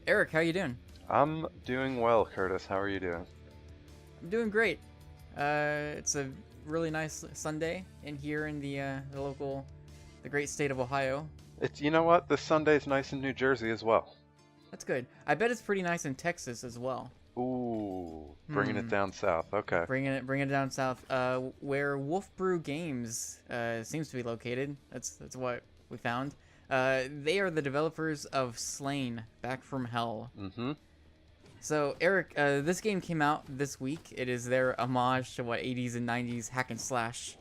Eric, how you doing? I'm doing well, Curtis. How are you doing? I'm doing great. It's a really nice Sunday in here in the great state of Ohio. You know what? This Sunday's nice in New Jersey as well. That's good. I bet it's pretty nice in Texas as well. Ooh, bringing it Hmm. down south. Okay. Bringing it down south, where Wolf Brew Games seems to be located. That's what we found. They are the developers of Slain: Back from Hell. Mm-hmm. So, Eric, this game came out this week. It is their homage to what 80s and 90s hack and slash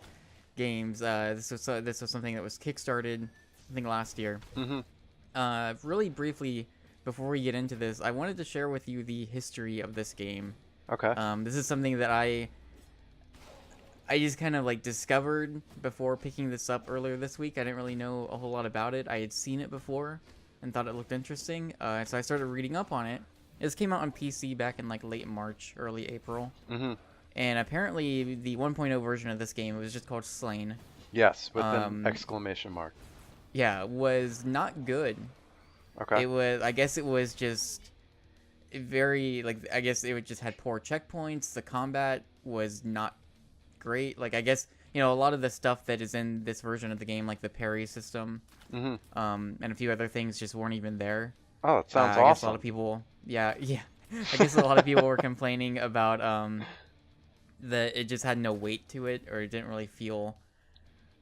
games. This was something that was kickstarted, I think, last year. Mm-hmm. Really briefly, before we get into this, I wanted to share with you the history of this game. Okay. This is something that I just kind of like discovered before picking this up earlier this week. I didn't really know a whole lot about it. I had seen it before and thought it looked interesting, so I started reading up on it. This came out on PC back in like late March, early April. Mm-hmm. And apparently the 1.0 version of this game, it was just called Slain. Yes, with an exclamation mark. Yeah, was not good. Okay. I guess it was just very, like, I guess it just had poor checkpoints. The combat was not great. Like, I guess, a lot of the stuff that is in this version of the game, like the parry system, Mm-hmm. and a few other things just weren't even there. Oh, that sounds I guess a awesome. lot of people, yeah. I guess a lot of people were complaining about that it just had no weight to it, or it didn't really feel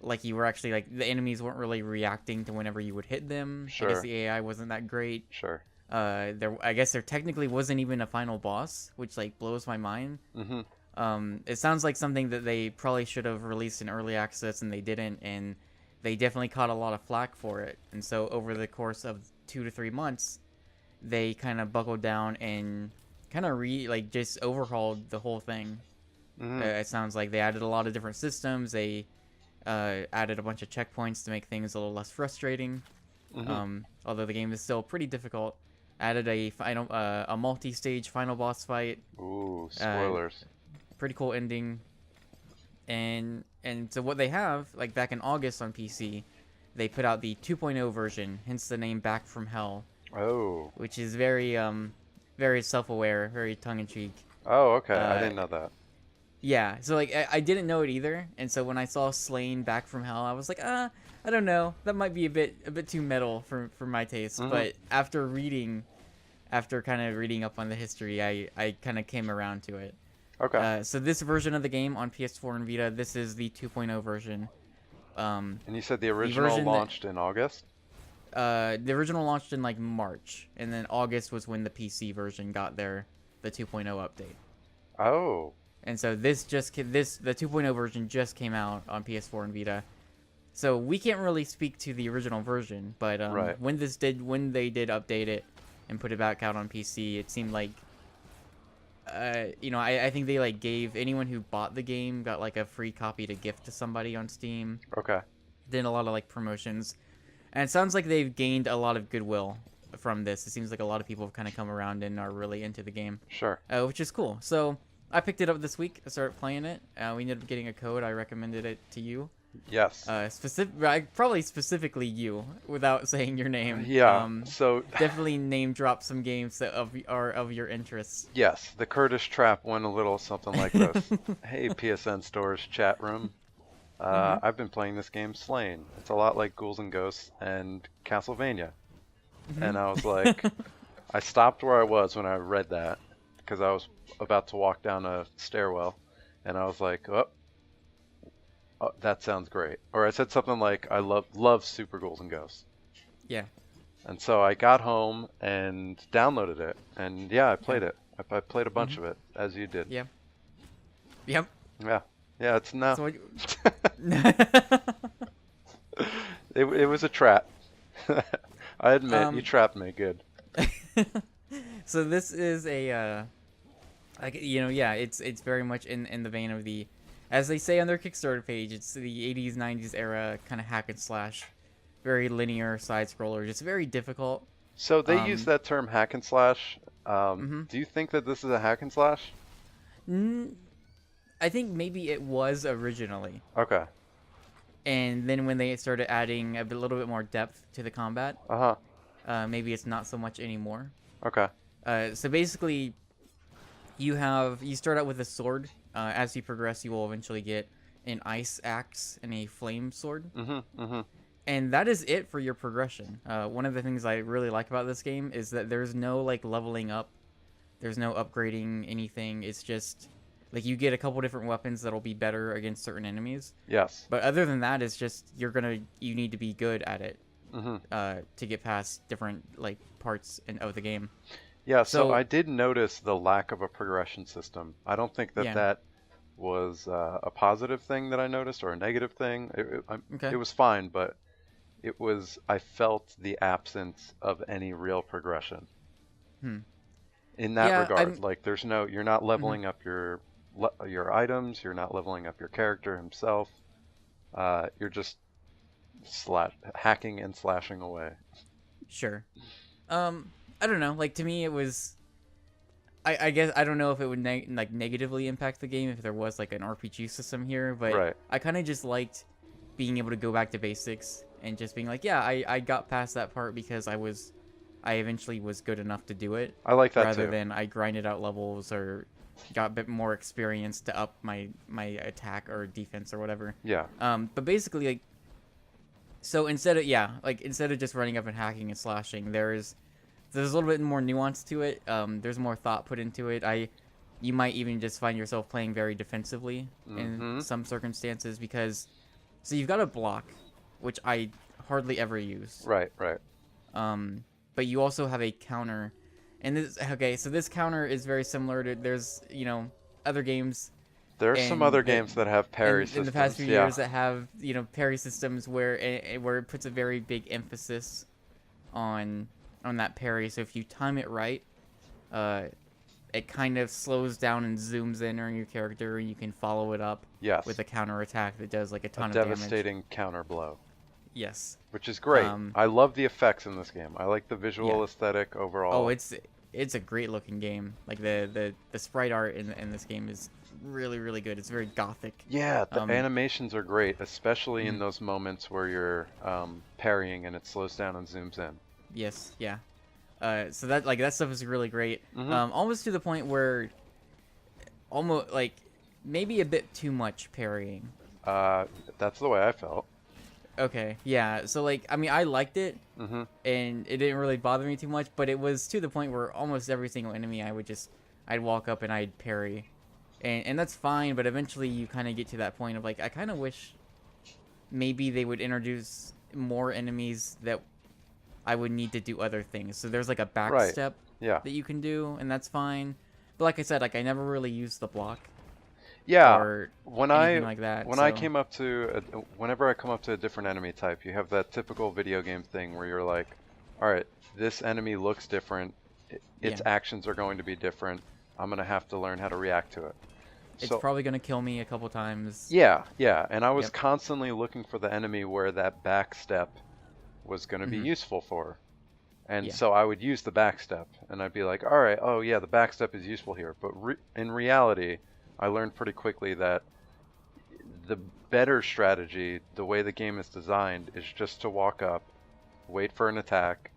like you were actually, like, the enemies weren't really reacting to whenever you would hit them. Sure. I guess the AI wasn't that great. Sure. I guess there technically wasn't even a final boss, which like blows my mind. Mm-hmm. It sounds like something that they probably should have released in early access, and they didn't, and they definitely caught a lot of flack for it. And so over the course of 2 to 3 months, they kind of buckled down and kind of just overhauled the whole thing. Mm-hmm. It sounds like they added a lot of different systems. They added a bunch of checkpoints to make things a little less frustrating. Mm-hmm. Although the game is still pretty difficult. Added a multi-stage final boss fight. Ooh, spoilers. Pretty cool ending. And so what they have, like back in August on PC, they put out the 2.0 version, hence the name Back from Hell. Oh. Which is very very self-aware, very tongue-in-cheek. Oh, okay. I didn't know that. Yeah, so like I didn't know it either, and so when I saw Slain Back from Hell, I was like, I don't know, that might be a bit too metal for my taste. Mm-hmm. But after kind of reading up on the history, I kind of came around to it. Okay. So this version of the game on PS4 and Vita, this is the 2.0 version. And you said the original launched in August? The original launched in like March, and then August was when the PC version got the 2.0 update. Oh. And so the 2.0 version just came out on PS4 and Vita. So we can't really speak to the original version, but Right. when they did update it and put it back out on PC, it seemed like I think they like gave anyone who bought the game got like a free copy to gift to somebody on Steam. Okay. Did a lot of like promotions. And it sounds like they've gained a lot of goodwill from this. It seems like a lot of people have kind of come around and are really into the game. Sure. Which is cool. So I picked it up this week. I started playing it. We ended up getting a code. I recommended it to you. Yes. Probably specifically you, without saying your name. Yeah. So definitely name drop some games that are of your interests. yes, the Curtis trap went a little something like this. Hey, PSNStores chat room. I've been playing this game, Slain. It's a lot like Ghouls and Ghosts and Castlevania. And I was like, I stopped where I was when I read that because I was about to walk down a stairwell, and I was like, oh, that sounds great. Or I said something like, I love Super Ghouls and Ghosts. Yeah. And so I got home and downloaded it, and yeah, I played it. I played a bunch of it, as you did. Yeah. Yep. Yeah. Yeah, it's not. So It was a trap. I admit, you trapped me good. So this is a it's very much in the vein of the, as they say on their Kickstarter page, it's the 80s 90s era kind of hack and slash, very linear side scroller, just very difficult. So they use that term hack and slash. Mm-hmm. Do you think that this is a hack and slash? I think maybe it was originally. Okay. And then when they started adding little bit more depth to the combat, Uh-huh. maybe it's not so much anymore. Okay. So basically, you start out with a sword. As you progress, you will eventually get an ice axe and a flame sword. And that is it for your progression. One of the things I really like about this game is that there's no like leveling up. There's no upgrading anything. It's just like you get a couple different weapons that'll be better against certain enemies. Yes. But other than that, it's just you need to be good at it to get past different like parts of the game. Yeah, so So I did notice the lack of a progression system. I don't think that yeah, that was a positive thing that I noticed or a negative thing. okay, It was fine, but I felt the absence of any real progression hmm. in that Yeah, regard. Like you're not mhm. leveling up your items, you're not leveling up your character himself. You're just hacking and slashing away. Sure. I don't know. Like to me, it was. I guess I don't know if it would negatively impact the game if there was like an RPG system here, but Right. I kind of just liked being able to go back to basics and just being like, yeah, I got past that part because I eventually was good enough to do it, I like that rather too. than I grinded out levels or got a bit more experience to up my attack or defense or whatever. Yeah. But basically, like, so instead of just running up and hacking and slashing, there's a little bit more nuance to it. There's more thought put into it. You might even just find yourself playing very defensively in Mm-hmm. some circumstances because, so you've got a block, which I hardly ever use. Right, right. But you also have a counter, and so this counter is very similar to there's other games There's some other that games that have parry in the past systems. few Yeah. years that have parry systems where it puts a very big emphasis on that parry. So if you time it right, it kind of slows down and zooms in on your character, and you can follow it up Yes. with a counter attack that does like a A ton of damage. devastating counter blow. Yes. Which is great. Um, I love the effects in this game. I like the visual yeah. aesthetic overall. Oh, it's a great looking game. Like the sprite art in this game is really really good. It's very gothic. Yeah, the animations are great, especially in mhm. those moments where you're parrying and it slows down and zooms in. Yes. Yeah. So that stuff is really great. Mm-hmm. Almost to the point where almost like maybe a bit too much parrying. That's the way I felt. Okay, yeah. So like, I mean, I liked it, Mm-hmm. and it didn't really bother me too much. But it was to the point where almost every single enemy, I'd walk up and I'd parry, and that's fine. But eventually, you kind of get to that point of like, I kind of wish maybe they would introduce more enemies that I would need to do other things. So there's like a back Right. step Yeah. that you can do, and that's fine. But like I said, like I never really used the block Yeah. or When anything like that. when So I came up to whenever I come up to a different enemy type, you have that typical video game thing where you're like, all right, this enemy looks different. Its yeah, actions are going to be different. I'm gonna have to learn how to react to it. it's So probably gonna kill me a couple times. yeah, yeah, and I was Yep. constantly looking for the enemy where that back step was going to be Hmm. useful for. And Yeah. so I would use the back step, and I'd be like, all right, oh yeah, the back step is useful here. But in reality, I learned pretty quickly that the better strategy, the way the game is designed, is just to walk up, wait for an attack,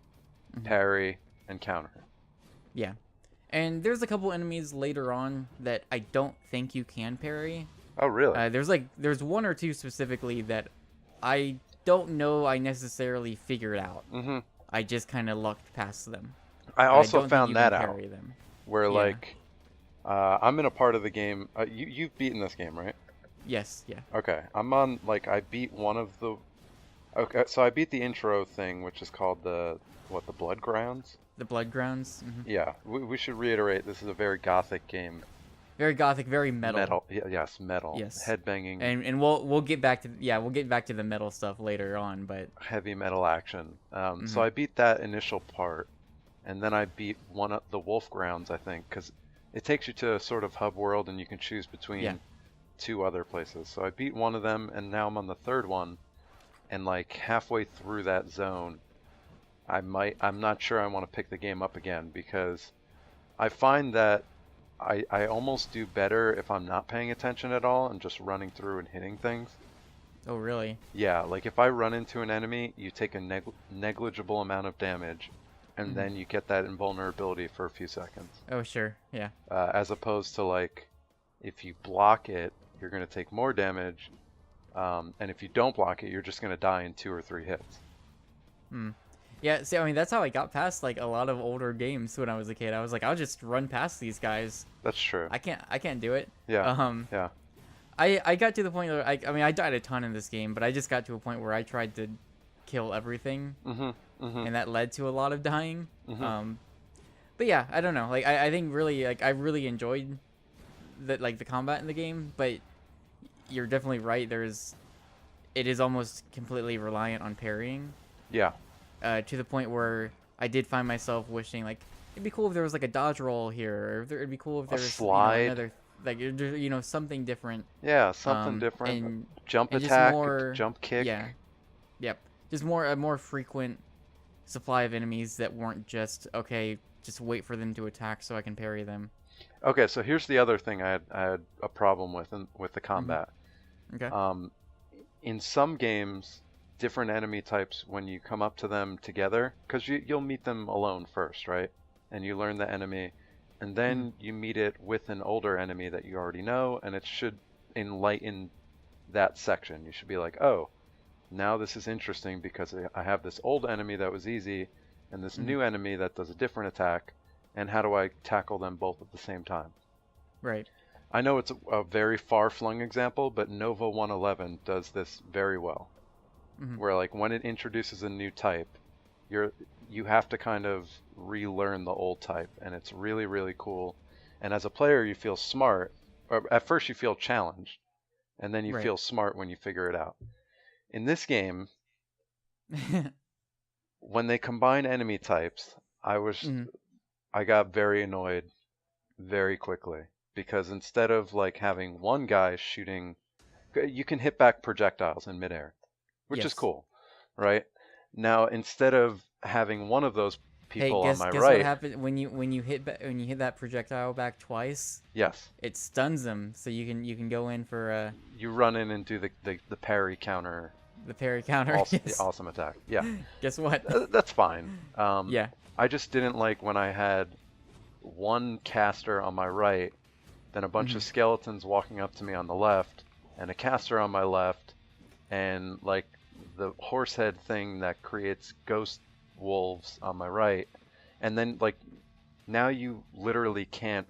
Hmm. parry, and counter. Yeah. And there's a couple enemies later on that I don't think you can parry. Oh, really? There's one or two specifically that I don't know I necessarily figured out. Mm-hmm. I just kind of lucked past them. I But I also don't think found you that can out, parry them. where Yeah. like, I'm in a part of the game. You've beaten this game, right? Yes. Yeah. Okay, I'm on, like, I beat one of the... Okay, so I beat the intro thing, which is called the Blood Grounds? The Blood Grounds. Hmm. Yeah, we should reiterate, this is a very gothic game. Very gothic, very metal. Metal, yes, metal. Yes. Headbanging, And we'll get back to the metal stuff later on, but heavy metal action. So mhm. I beat that initial part, and then I beat one of the Wolf Grounds, I think, because it takes you to a sort of hub world, and you can choose between Yeah. two other places. So I beat one of them, and now I'm on the third one, and like halfway through that zone, I'm not sure I want to pick the game up again, because I find that I almost do better if I'm not paying attention at all and just running through and hitting things. Oh really? Yeah, like if I run into an enemy, you take a negligible amount of damage, and then you get that invulnerability for a few seconds. Oh, sure. Yeah. As opposed to like, if you block it, you're going to take more damage, and if you don't block it, you're just going to die in 2 or 3 hits. Yeah, see, I mean, that's how I got past like a lot of older games when I was a kid. I was like, I'll just run past these guys. That's true. I can't do it. Yeah. Yeah. I got to the point where I mean, I died a ton in this game, but I just got to a point where I tried to kill everything, and that led to a lot of dying. But yeah, I don't know. Like, I think really, like, I really enjoyed the combat in the game, but you're definitely right. It is almost completely reliant on parrying. Yeah. To the point where I did find myself wishing, like, it'd be cool if there was like a dodge roll here, or it'd be cool if there was slide. Another, like, something different. Yeah, something different. And jump and attack, more, jump kick. Yeah. Yep. Just a more frequent supply of enemies that weren't just, okay, just wait for them to attack so I can parry them. Okay, so here's the other thing I had a problem with the combat. Okay. In some games, different enemy types, when you come up to them together, because you'll meet them alone first, right? And you learn the enemy, and then you meet it with an older enemy that you already know, and it should enlighten that section. You should be like, oh, now this is interesting because I have this old enemy that was easy, and this new enemy that does a different attack, and how do I tackle them both at the same time? Right. I know it's a very far-flung example, but Nova 111 does this very well. Where like when it introduces a new type, you have to kind of relearn the old type, and it's really, really cool. And as a player, you feel smart, or at first you feel challenged, and then you feel smart when you figure it out. In this game, when they combine enemy types, I got very annoyed very quickly, because instead of like having one guy shooting, you can hit back projectiles in midair, which is cool, right? Now, instead of having one of those people on my guess right, what happens when you hit that projectile back twice? Yes. It stuns them, so you can go in for you run in and do the parry counter. The parry counter. Awesome, yes. The awesome attack. Yeah. Guess what? That's fine. Yeah. I just didn't like when I had one caster on my right, then a bunch of skeletons walking up to me on the left, and a caster on my left, and like the horse head thing that creates ghost wolves on my right, and then like now you literally can't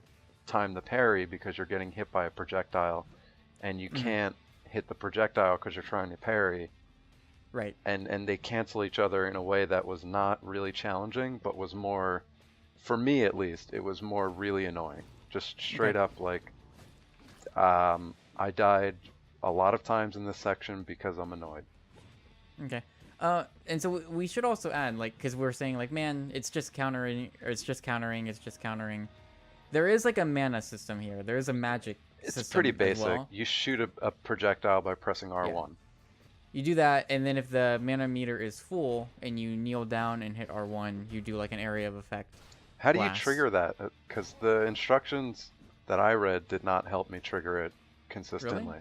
time the parry because you're getting hit by a projectile, and you can't hit the projectile because you're trying to parry. Right. And they cancel each other in a way that was not really challenging, but was more, for me at least, it was more really annoying. Just straight up like, I died a lot of times in this section because I'm annoyed. Okay. And so we should also add, like, because we're saying, like, man, it's just countering, or it's just countering. There is, like, a mana system here. There is a magic system. It's pretty basic. Well. You shoot a projectile by pressing R1. Yeah. You do that, and then if the mana meter is full, and you kneel down and hit R1, you do, like, an area of effect. How do you trigger that? Because the instructions that I read did not help me trigger it consistently. Really?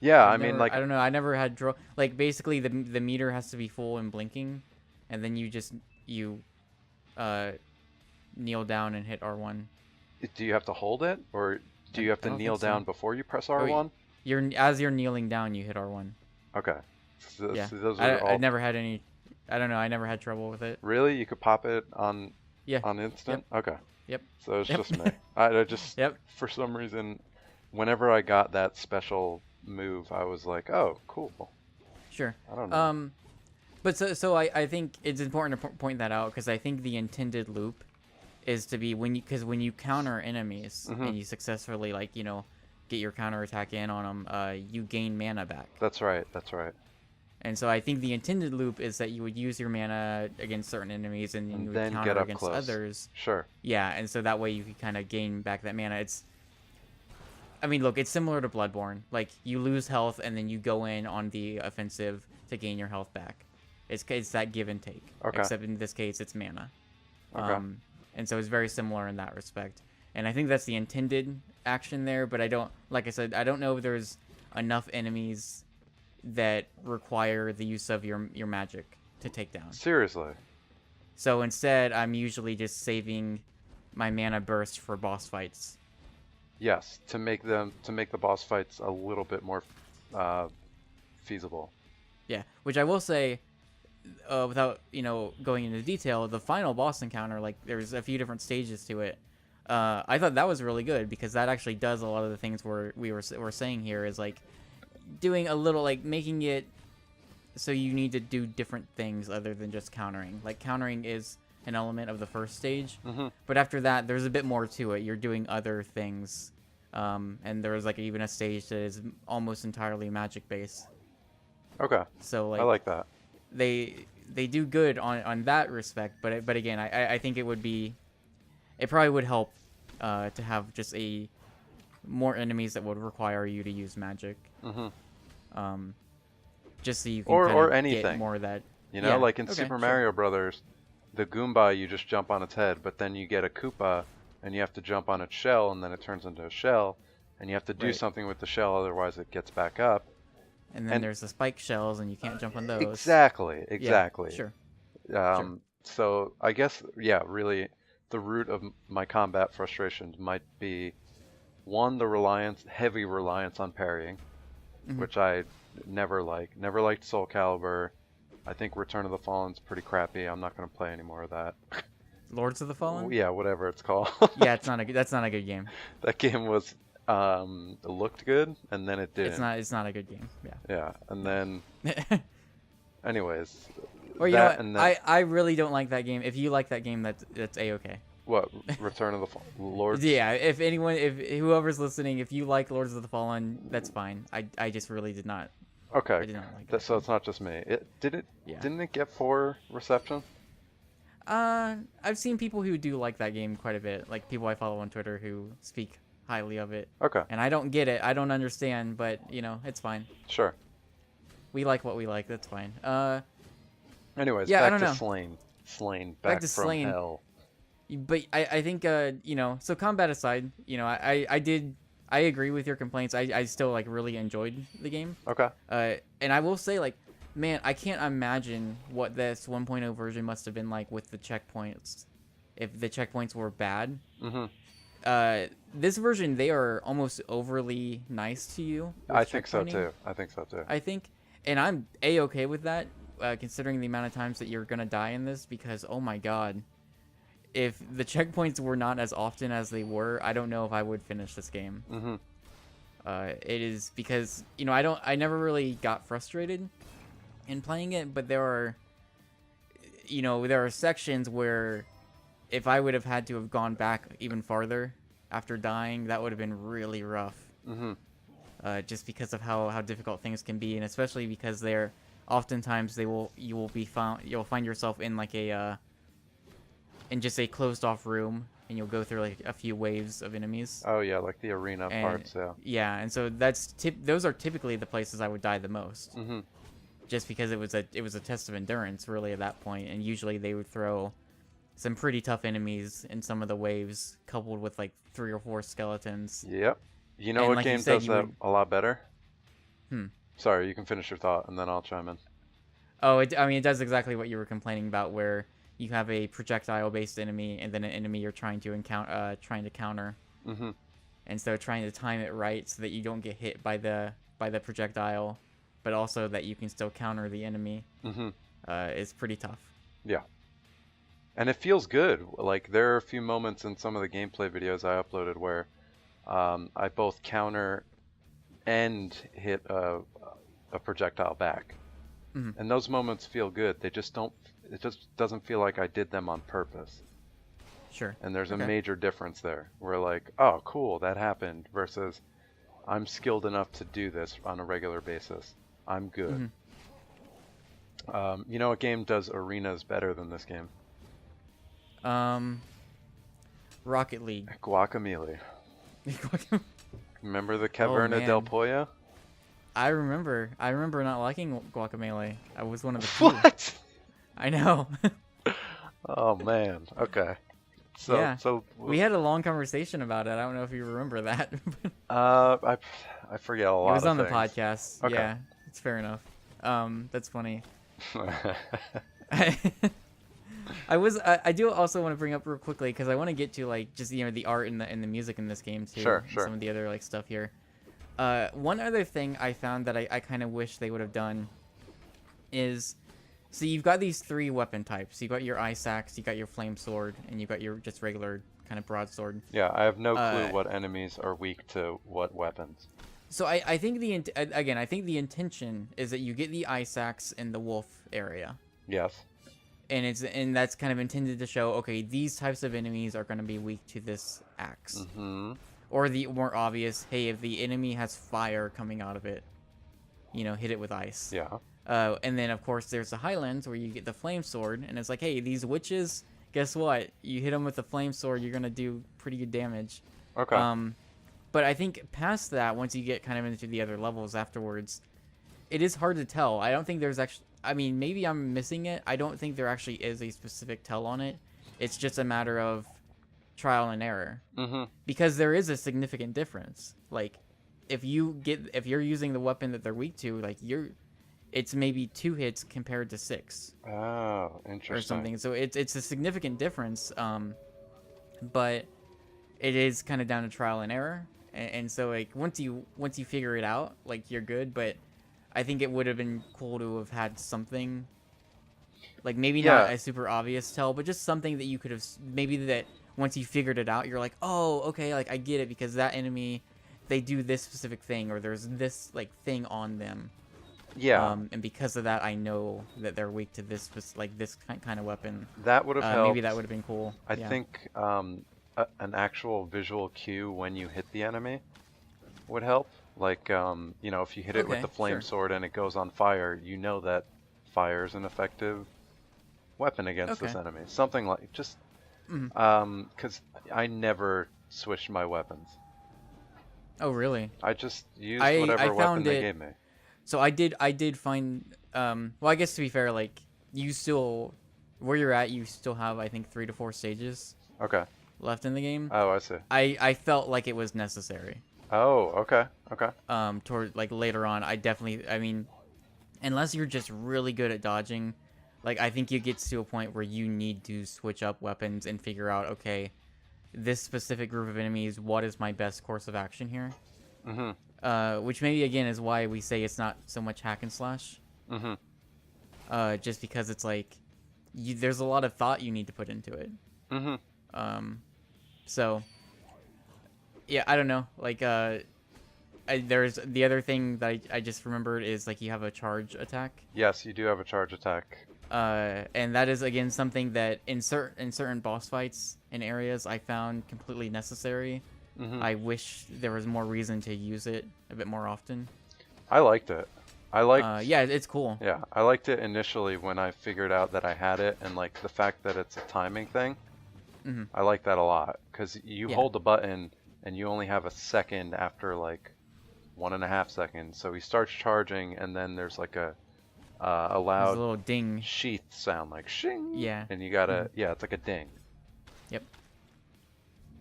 Yeah, I mean, like, I don't know. I never had like, basically the meter has to be full and blinking, and then you kneel down and hit R1. Do you have to hold it, or do you have to kneel down before you press R1? As you're kneeling down, you hit R1. Okay. So those I never had any. I don't know. I never had trouble with it. Really? You could pop it on instant? Yep. Okay. Yep. So it's just me. I just for some reason, whenever I got that special move, I was like, oh, cool. Sure. I don't know. But so I think it's important to point that out, because I think the intended loop is to be when you counter enemies and you successfully, like, get your counter attack in on them, you gain mana back. That's right. And so I think the intended loop is that you would use your mana against certain enemies, and you would then counter get up against close. others. Sure. Yeah, and so that way you can kind of gain back that mana. I mean, look, it's similar to Bloodborne. Like, you lose health, and then you go in on the offensive to gain your health back. It's that give and take. Okay. Except in this case, it's mana. Okay. And so it's very similar in that respect. And I think that's the intended action there, but like I said, I don't know if there's enough enemies that require the use of your magic to take down. Seriously. So instead, I'm usually just saving my mana burst for boss fights. Yes, to make the boss fights a little bit more feasible. Yeah, which I will say, without going into detail, the final boss encounter, like there's a few different stages to it. I thought that was really good because that actually does a lot of the things we're saying here is like doing a little like making it so you need to do different things other than just countering. Like countering is an element of the first stage, but after that there's a bit more to it. You're doing other things, and there's like even a stage that is almost entirely magic based. Okay. So like I like that. They do good on that respect, but again, I think it probably would help to have just more enemies that would require you to use magic. Just so you can or get anything. more of that. Yeah, like in okay, Super sure. Mario Brothers, the Goomba, you just jump on its head, but then you get a Koopa and you have to jump on its shell, and then it turns into a shell, and you have to do something with the shell, otherwise it gets back up. And then there's the spike shells, and you can't jump on those. Exactly. Yeah, sure. So I guess, yeah, really, the root of my combat frustrations might be, one, the heavy reliance on parrying, which I never liked. Never liked Soul Calibur. I think Return of the Fallen's pretty crappy. I'm not going to play any more of that. Lords of the Fallen? Yeah, whatever it's called. Yeah, that's not a good game. That game was looked good, and then it didn't. It's not a good game. Yeah. Yeah, and then anyways. Or you know what? I really don't like that game. If you like that game, that's A-okay. What? Return of the Lords? Yeah, if whoever's listening, if you like Lords of the Fallen, that's fine. I just really did not. Okay. I did not like that. So it's not just me. Didn't it get 4 reception? I've seen people who do like that game quite a bit. Like people I follow on Twitter who speak highly of it. Okay. And I don't get it. I don't understand, but it's fine. Sure. We like what we like. That's fine. Anyways, yeah, back to Slain. Slain, back to from Slain. hell. But I think so combat aside, I agree with your complaints. I still like really enjoyed the game. Okay. And I will say like, man, I can't imagine what this 1.0 version must have been like with the checkpoints, if the checkpoints were bad. This version, they are almost overly nice to you. I think so too. And I'm A-okay with that, considering the amount of times that you're gonna die in this, because oh my god, if the checkpoints were not as often as they were, I don't know if I would finish this game. It is because I never really got frustrated in playing it, but there are sections where if I would have had to have gone back even farther after dying, that would have been really rough. Just because of how difficult things can be, and especially because oftentimes you'll find yourself in like in just a closed off room, and you'll go through like a few waves of enemies. Oh yeah, like the arena parts. Yeah, and so those are typically the places I would die the most. Just because it was a test of endurance really at that point, and usually they would throw some pretty tough enemies in some of the waves, coupled with like 3 or 4 skeletons. Yep. You know what like game does that a lot better? Hmm. Sorry, you can finish your thought, and then I'll chime in. Oh, it does exactly what you were complaining about, where you have a projectile-based enemy, and then an enemy you're trying to counter. And so trying to time it right so that you don't get hit by the projectile, but also that you can still counter the enemy, is pretty tough. Yeah. And it feels good. Like, there are a few moments in some of the gameplay videos I uploaded where I both counter and hit a projectile back. And those moments feel good. It just doesn't feel like I did them on purpose. Sure. And there's a major difference there. Where like, oh, cool, that happened, versus I'm skilled enough to do this on a regular basis. I'm good. You know what game does arenas better than this game? Rocket League. Guacamelee. Remember the Caverna del Pollo? I remember not liking Guacamelee. I was one of the few. What? I know. Oh man. Okay. So we had a long conversation about it. I don't know if you remember that. I forget a lot. It was on of the things. podcast. Okay. Yeah, it's fair enough. That's funny. I do also want to bring up real quickly because I want to get to like just the art and the music in this game too, Sure, and sure. some of the other like stuff here. One other thing I found that I kind of wish they would have done is, so you've got these three weapon types. You've got your ice axe, you got your flame sword, and you've got your just regular kind of broadsword. Yeah, I have no clue Uh, what enemies are weak to what weapons. so I think again I think the intention is that you get the ice axe in the wolf area, Yes. and that's kind of intended to show, okay, these types of enemies are going to be weak to this axe. Mm-hmm. Or the more obvious, hey, if the enemy has fire coming out of it, hit it with ice. Yeah. And then of course there's the Highlands where you get the flame sword, and it's like, hey, these witches, guess what? You hit them with the flame sword, you're gonna do pretty good damage. Okay. But I think past that, once you get kind of into the other levels afterwards, it is hard to tell. I don't think there's actually. I mean, maybe I'm missing it. I don't think there actually is a specific tell on it. It's just a matter of trial and error. Mm-hmm. Because there is a significant difference. Like, if you're using the weapon that they're weak to, like it's maybe 2 hits compared to 6 Oh, interesting. or something. So it's a significant difference. But it is kind of down to trial and error. And so like once you figure it out, like you're good. But I think it would have been cool to have had something. Like maybe not a super obvious tell, but just something that you could have maybe that once you figured it out, you're like, oh, okay, like I get it because that enemy, they do this specific thing or there's this like thing on them. Yeah. And because of that, I know that they're weak to this this kind of weapon. That would have helped. Maybe that would have been cool. I think an actual visual cue when you hit the enemy would help. Like, if you hit it with the flame sword and it goes on fire, you know that fire is an effective weapon against this enemy. Something like just because I never switched my weapons. Oh, really? I just used whatever weapon they gave me. So I did find well, I guess to be fair, like you still where you're at, you still have I think 3 to 4 stages left in the game. Oh, I see. I felt like it was necessary. Oh, okay. Toward like later on, I mean, unless you're just really good at dodging, like I think it gets to a point where you need to switch up weapons and figure out, okay, this specific group of enemies, what is my best course of action here? Mm-hmm. Which maybe again is why we say it's not so much hack and slash. Mm-hmm. Just because it's like there's a lot of thought you need to put into it. Mm-hmm. So yeah, I don't know. Like there's the other thing that I just remembered is like you have a charge attack. Yes, you do have a charge attack. And that is again something that in certain boss fights in areas I found completely necessary. Mm-hmm. I wish there was more reason to use it a bit more often. I liked it. Yeah, it's cool. Yeah, I liked it initially when I figured out that I had it, and like the fact that it's a timing thing. Mm-hmm. I like that a lot because you hold the button and you only have a second after like 1.5 seconds. So he starts charging, and then there's like a loud there's a little ding sheath sound, like shing. Yeah. And you gotta it's like a ding. Yep.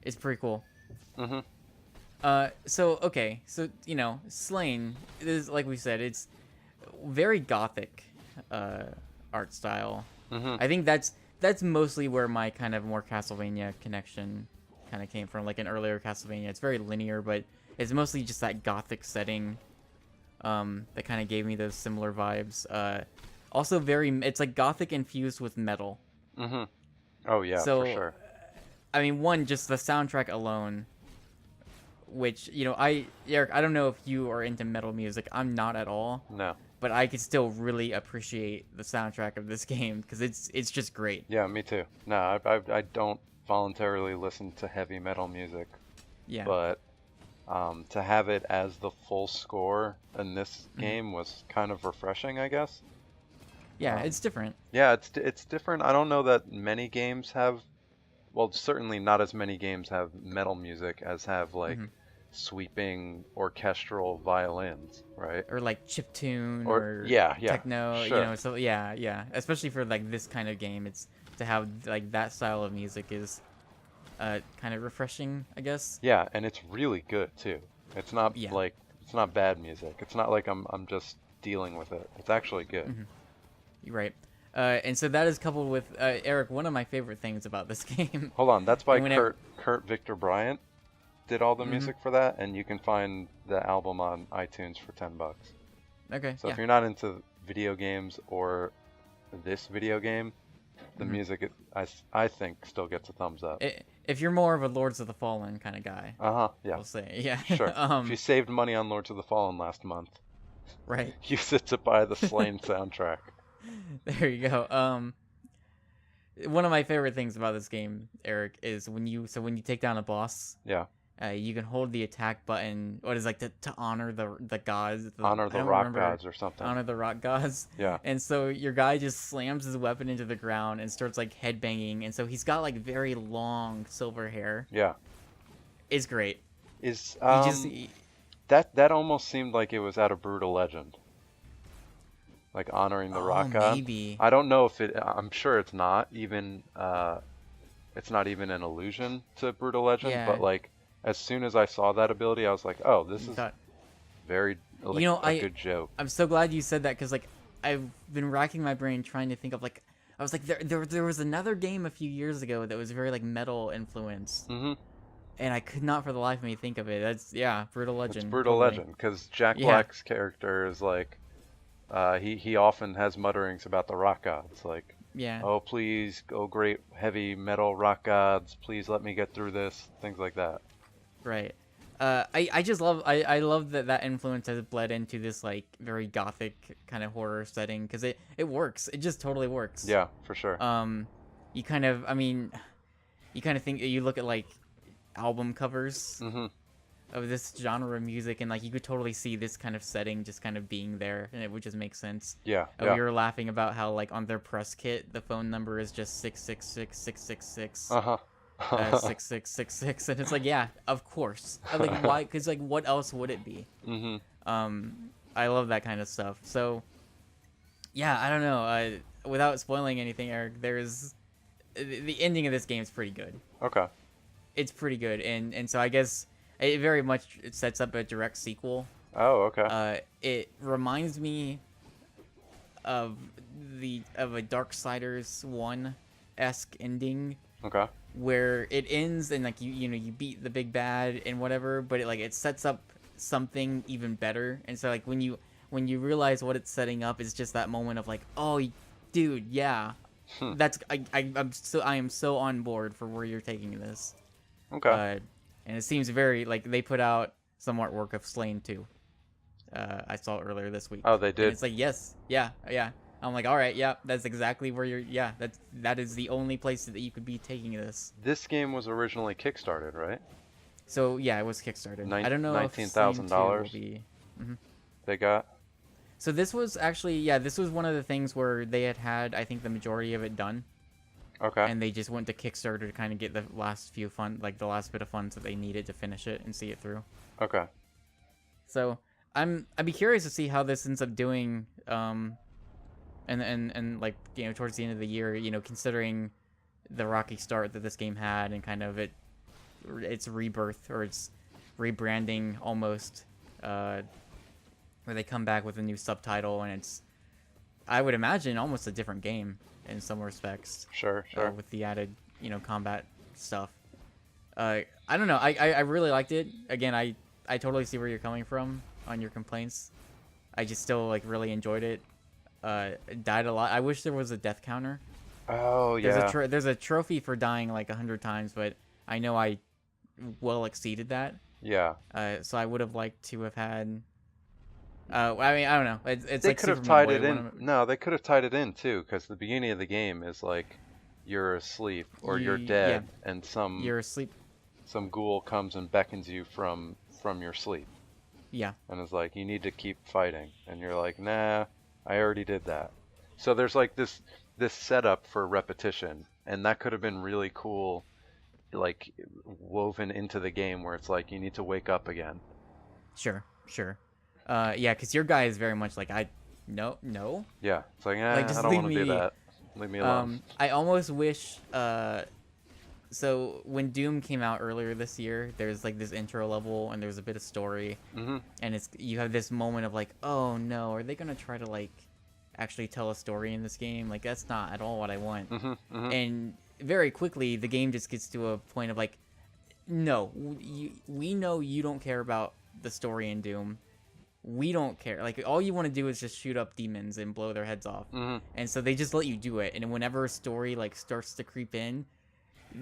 It's pretty cool. Mm-hmm. So Slain is, like we said, it's very gothic art style. Mm-hmm. I think that's mostly where my kind of more Castlevania connection kind of came from. Like an earlier Castlevania, it's very linear, but it's mostly just that gothic setting that kind of gave me those similar vibes. Also it's like gothic infused with metal. Mm-hmm. Oh yeah, so, for sure. I mean, just the soundtrack alone, which, Eric, I don't know if you are into metal music. I'm not at all. No. But I could still really appreciate the soundtrack of this game because it's just great. Yeah, me too. No, I don't voluntarily listen to heavy metal music. Yeah. But to have it as the full score in this game was kind of refreshing, I guess. Yeah, it's different. Yeah, it's different. I don't know that many games have. Well, certainly not as many games have metal music as have like sweeping orchestral violins, right? Or like chiptune or techno, sure. So yeah. Especially for like this kind of game, it's to have like that style of music is kind of refreshing, I guess. Yeah, and it's really good too. It's not like it's not bad music. It's not like I'm just dealing with it. It's actually good. You're right. And so that is coupled with Eric. One of my favorite things about this game. Hold on, that's by And whenever, Kurt Victor Bryant did all the hmm music for that, and you can find the album on iTunes for $10. Okay, So yeah. if you're not into video games or this video game, the hmm music I think still gets a thumbs up. If you're more of a Lords of the Fallen kind of guy, Yeah. we'll say, yeah. Sure. If you saved money on Lords of the Fallen last month, Right. use it to buy the Slain soundtrack. There you go. One of my favorite things about this game, Eric, is when you take down a boss, Yeah. you can hold the attack button. What is like to honor the gods? Honor the rock gods or something. Honor the rock gods. Yeah. And so your guy just slams his weapon into the ground and starts like headbanging. And so he's got like very long silver hair. Yeah. It's great. Is He that almost seemed like it was out of Brutal Legend. Like honoring the rock god. Maybe. I don't know if it. I'm sure it's not even. It's not even an allusion to Brutal Legend. Yeah. But like, as soon as I saw that ability, I was like, oh, this is thought, very like, a good joke. I'm so glad you said that because like I've been racking my brain trying to think of like I was like there was another game a few years ago that was very like metal influenced. Mm-hmm. And I could not for the life of me think of it. That's Brutal Legend. It's Brutal totally. Legend because Jack Black's character is like, he often has mutterings about the rock gods, like, Yeah. oh please, oh great heavy metal rock gods, please let me get through this, things like that. Right. I just love I love that influence has bled into this like very gothic kind of horror setting because it works. It just totally works. Yeah, for sure. You kind of think you look at like album covers Mm-hmm. of this genre of music and like you could totally see this kind of setting just kind of being there and it would just make sense. Yeah. We were laughing about how like on their press kit the phone number is just 666 Uh-huh. 6666 and it's like yeah of course like why because like what else would it be. Mm-hmm. I love that kind of stuff. So yeah, I don't know, without spoiling anything, Eric, there's the ending of this game is pretty good. Okay. It's pretty good and so I guess it very much sets up a direct sequel. Oh, okay. It reminds me of a Darksiders 1-esque ending. Okay. Where it ends and like you beat the big bad and whatever, but it sets up something even better. And so like when you realize what it's setting up, it's just that moment of like, oh, dude, yeah, that's I am so on board for where you're taking this. Okay. And it seems very like they put out some artwork of Slain too. I saw it earlier this week. Oh, they did. And it's like yes, yeah. I'm like, all right, yeah, that's exactly where you're. Yeah, that is the only place that you could be taking this. This game was originally kickstarted, right? So yeah, it was Kickstarted. I don't know if $19,000. They got. So this was actually this was one of the things where they had I think the majority of it done. Okay. And they just went to Kickstarter to kind of get the last few the last bit of funds that they needed to finish it and see it through. Okay. So I'd be curious to see how this ends up doing. And like towards the end of the year, considering the rocky start that this game had and kind of its rebirth or its rebranding almost, where they come back with a new subtitle and it's, I would imagine, almost a different game in some respects. Sure. With the added combat stuff. I don't know. I really liked it. Again, I totally see where you're coming from on your complaints. I just still like really enjoyed it. Died a lot. I wish there was a death counter. Oh yeah. There's a trophy for dying like 100 times, but I know I well exceeded that. Yeah. So I would have liked to have had. I mean, I don't know. It's they like could have Superman tied it Boy, in. No, they could have tied it in too, because the beginning of the game is like you're asleep or you're dead, and you're asleep. Some ghoul comes and beckons you from your sleep. Yeah. And is like, you need to keep fighting, and you're like, nah, I already did that. So there's like this setup for repetition, and that could have been really cool, like woven into the game where it's like you need to wake up again. Sure. Yeah, because your guy is very much like no. Yeah, it's like, just I don't want to do me. that. Leave me alone. I almost wish. So when Doom came out earlier this year, there's like this intro level and there's a bit of story, Mm-hmm. and you have this moment of like, oh no, are they gonna try to like actually tell a story in this game. Like, that's not at all what I want. Mm-hmm. And very quickly, the game just gets to a point of like, no, we know you don't care about the story in Doom. We don't care. Like, all you want to do is just shoot up demons and blow their heads off. Mm-hmm. And so they just let you do it. And whenever a story like starts to creep in,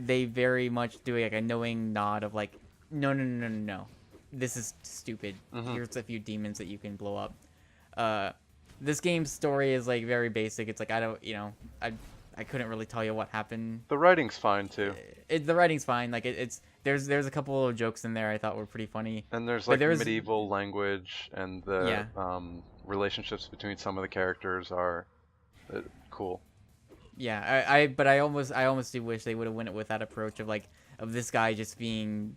they very much do like a knowing nod of like, no. This is stupid. Mm-hmm. Here's a few demons that you can blow up. This game's story is like very basic. It's like, I don't, I couldn't really tell you what happened. The writing's fine too. The writing's fine. Like, there's a couple of jokes in there I thought were pretty funny. And there's But like there's- medieval language, and the relationships between some of the characters are cool. Yeah, but I almost do wish they would have went it with that approach of like, of this guy just being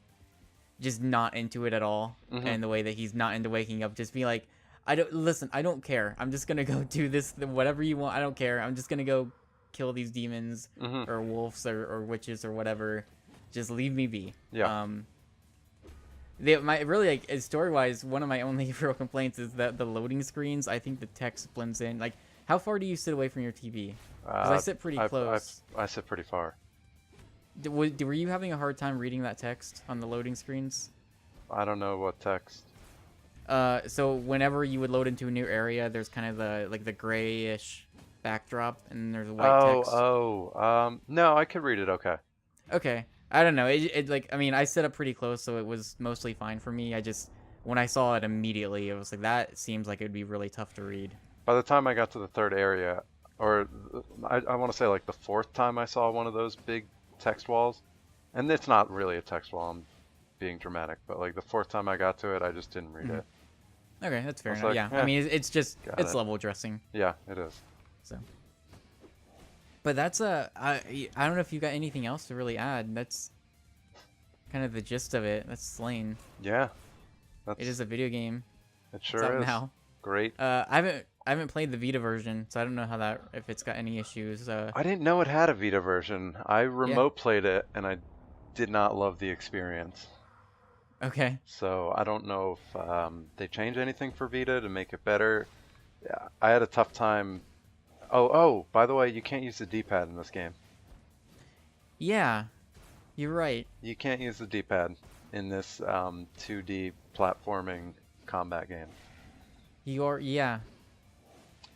just not into it at all, and the way that he's not into waking up, just be like, I don't care. I'm just gonna go do this, whatever you want. I don't care. I'm just gonna go kill these demons or wolves or witches or whatever. Just leave me be. Yeah. Really, like, story wise, one of my only real complaints is that the loading screens. I think the text blends in. Like, how far do you sit away from your TV? Because I sit pretty close. I sit pretty far. Were you having a hard time reading that text on the loading screens? I don't know what text. So whenever you would load into a new area, there's kind of the grayish backdrop, and there's a white text. No, I could read it okay. Okay, I don't know. It like, I mean, I set up pretty close, so it was mostly fine for me. I just, when I saw it immediately, it was like, that seems like it would be really tough to read. By the time I got to the third area, or I want to say like the fourth time I saw one of those big text walls, and it's not really a text wall, I'm being dramatic, but like the fourth time I got to it, I just didn't read it. Okay, that's fair I was enough. like, Yeah, I mean, it's just, it's it. level dressing. Yeah, it is. So, but that's I don't know if you got anything else to really add. That's kind of the gist of it. That's Slain. Yeah. It is a video game. It It's sure out is. now. Great. I haven't played the Vita version, so I don't know if it's got any issues. I didn't know it had a Vita version. I remote played it, and I did not love the experience. Okay. So I don't know if they changed anything for Vita to make it better. Yeah, I had a tough time. Oh, by the way, you can't use the D-pad in this game. Yeah, you're right. You can't use the D-pad in this 2D platforming combat game. Yeah.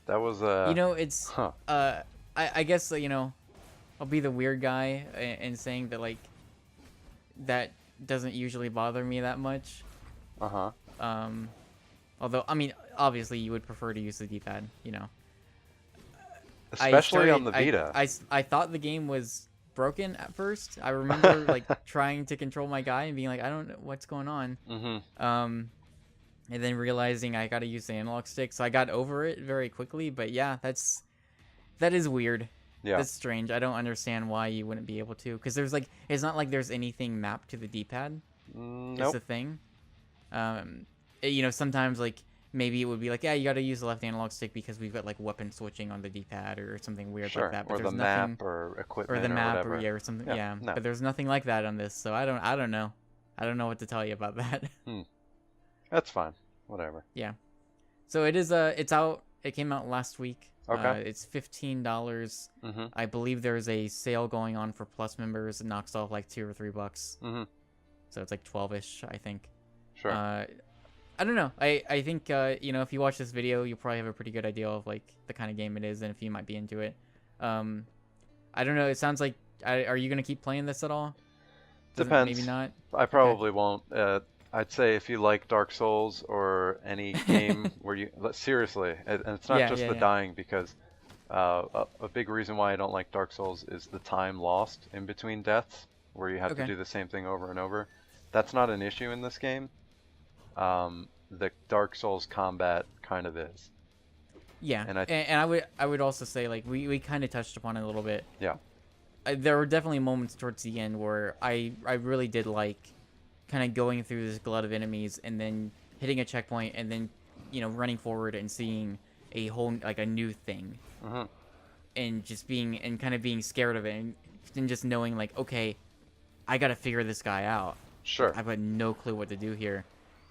That was it's I guess I'll be the weird guy in saying that, like, that doesn't usually bother me that much. Although, I mean, obviously you would prefer to use the D-pad, Especially on the Vita. I thought the game was broken at first. I remember like trying to control my guy and being like, I don't know what's going on. And then realizing I gotta use the analog stick, so I got over it very quickly. But yeah, that is weird. Yeah. That's strange. I don't understand why you wouldn't be able to, because there's like, it's not like there's anything mapped to the D-pad. Nope. It's the thing. Sometimes like maybe it would be like, yeah, you got to use the left analog stick because we've got like weapon switching on the D-pad or something weird like that. But Or there's the nothing, map or equipment or the map whatever. or something. Yeah. no. But there's nothing like that on this, so I don't know. I don't know what to tell you about that. That's fine. Whatever. Yeah. So it is it's out. It came out last week. Okay. It's $15. I believe there's a sale going on for Plus members. It knocks off like $2 or $3. So it's like 12ish, I think. Sure. I don't know. I think if you watch this video, you'll probably have a pretty good idea of like the kind of game it is and if you might be into it. I don't know. It sounds like, are you gonna keep playing this at all? Depends. Maybe not. I probably won't. I'd say if you like Dark Souls or any game where you seriously, and it's not just the dying, because a big reason why I don't like Dark Souls is the time lost in between deaths, where you have to do the same thing over and over. That's not an issue in this game. The Dark Souls combat kind of is. Yeah, and I would also say, like, we kind of touched upon it a little bit. Yeah. There were definitely moments towards the end where I really did like kind of going through this glut of enemies and then hitting a checkpoint and then running forward and seeing a whole, like, a new thing, and just being scared of it and just knowing, like, okay, I gotta figure this guy out. Sure. I've got no clue what to do here.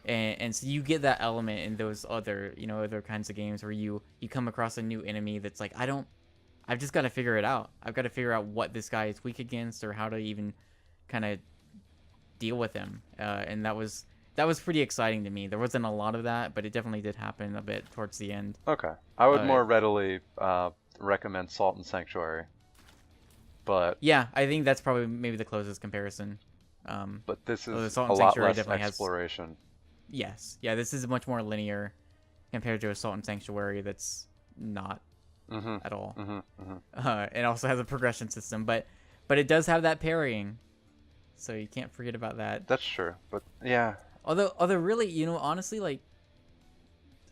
And so you get that element in those other, other kinds of games where you come across a new enemy that's like, I've just got to figure it out. I've got to figure out what this guy is weak against, or how to even kind of deal with him. And that was pretty exciting to me. There wasn't a lot of that, but it definitely did happen a bit towards the end. Okay. I would more readily recommend Salt and Sanctuary. But yeah, I think that's probably maybe the closest comparison. But this is Salt a and lot Sanctuary less definitely exploration. Yes. Yeah, this is much more linear compared to Assault and Sanctuary that's not at all. It also has a progression system, but it does have that parrying, so you can't forget about that. That's true, but yeah. Although really, honestly, like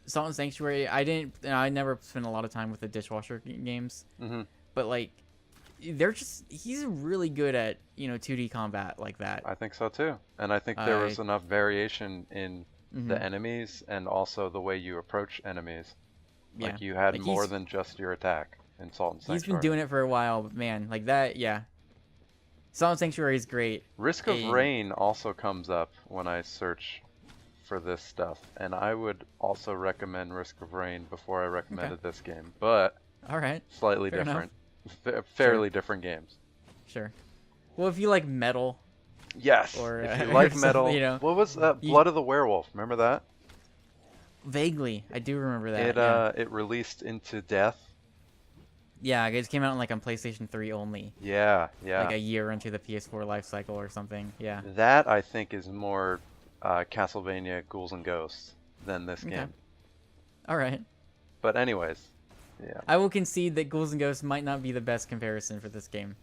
Assault and Sanctuary, I never spent a lot of time with the dishwasher games, but like he's really good at 2D combat like that. I think so too, and I think there was enough variation in the enemies and also the way you approach enemies. Yeah. Like you had more than just your attack in Salt and Sanctuary. He's been doing it for a while, but man, like that, yeah. Salt and Sanctuary is great. Risk of Rain also comes up when I search for this stuff, and I would also recommend Risk of Rain before I recommended this game, but all right, slightly fair different, fairly sure. different games. Sure. Well, if you like metal. Yes. Or, if you like metal, what was Blood of the Werewolf? Remember that? Vaguely, I do remember that. It released into death. Yeah, it came out on PlayStation 3 only. Yeah. Like a year into the PS4 life cycle or something. Yeah. That I think is more Castlevania Ghouls and Ghosts than this game. All right. But anyways, yeah. I will concede that Ghouls and Ghosts might not be the best comparison for this game.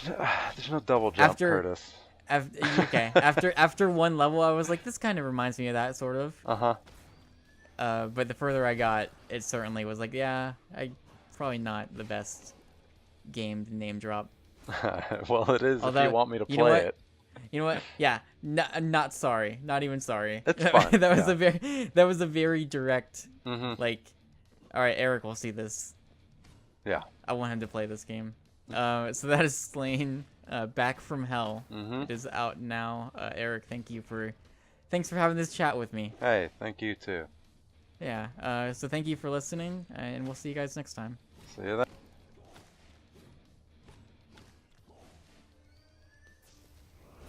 There's no double jump, Curtis. After one level, I was like, this kind of reminds me of that, sort of. But the further I got, it certainly was like, yeah, probably not the best game to name drop. Well, it is. Although, if you want me to play it. You know what? Yeah, not sorry. Not even sorry. It's fine. That was a very direct. Like, all right, Eric will see this. Yeah. I want him to play this game. So that is Slain, Back from Hell. It is out now. Eric, thanks for having this chat with me. Hey, thank you too. Yeah. So thank you for listening, and we'll see you guys next time. See you then.